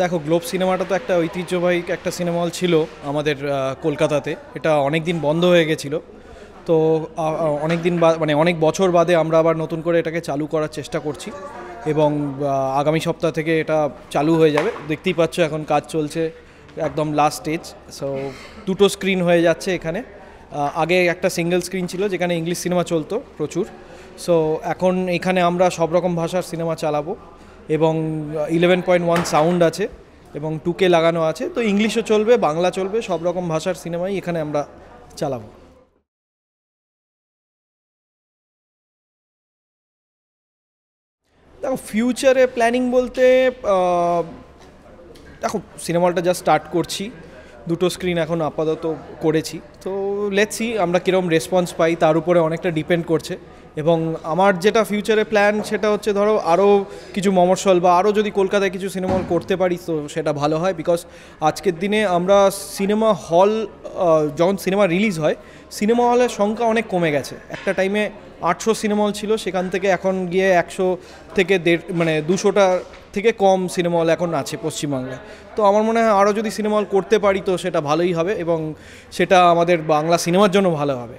দেখো, গ্লোব সিনেমাটা তো একটা ঐতিহ্যবাহী একটা সিনেমা হল ছিল আমাদের কলকাতাতে। এটা অনেক দিন বন্ধ হয়ে গেছিলো। তো অনেক দিন মানে অনেক বছর বাদে আমরা আবার নতুন করে এটাকে চালু করার চেষ্টা করছি, এবং আগামী সপ্তাহ থেকে এটা চালু হয়ে যাবে। দেখতেই পাচ্ছ এখন কাজ চলছে, একদম লাস্ট স্টেজ। সো দুটো স্ক্রিন হয়ে যাচ্ছে এখানে। আগে একটা সিঙ্গেল স্ক্রিন ছিল যেখানে ইংলিশ সিনেমা চলতো প্রচুর। সো এখন এখানে আমরা সব রকম ভাষার সিনেমা চালাবো, এবং 11.1 সাউন্ড আছে, এবং 2K লাগানো আছে। তো ইংলিশও চলবে, বাংলা চলবে, সব রকম ভাষার সিনেমাই এখানে আমরা চালাবো। দেখো, ফিউচারে প্ল্যানিং বলতে দেখো, সিনেমা হলটা জাস্ট স্টার্ট করছি, দুটো স্ক্রিন এখন আপাতত করেছি। তো লেটস সি আমরা কীরকম রেসপন্স পাই, তার উপরে অনেকটা ডিপেন্ড করছে। এবং আমার যেটা ফিউচারে প্ল্যান সেটা হচ্ছে, ধরো আরও কিছু মমর্শল বা আরও যদি কলকাতায় কিছু সিনেমা হল করতে পারি তো সেটা ভালো হয়। বিকজ আজকের দিনে আমরা সিনেমা হল, যখন সিনেমা রিলিজ হয়, সিনেমা হলের সংখ্যা অনেক কমে গেছে। একটা টাইমে 800 সিনেমা হল ছিল, সেখান থেকে এখন গিয়ে 100 থেকে 200টা থেকে কম সিনেমা হল এখন আছে পশ্চিমবাংলায়। তো আমার মনে হয় আরও যদি সিনেমা হল করতে পারি তো সেটা ভালোই হবে, এবং সেটা আমাদের বাংলা সিনেমার জন্য ভালো হবে।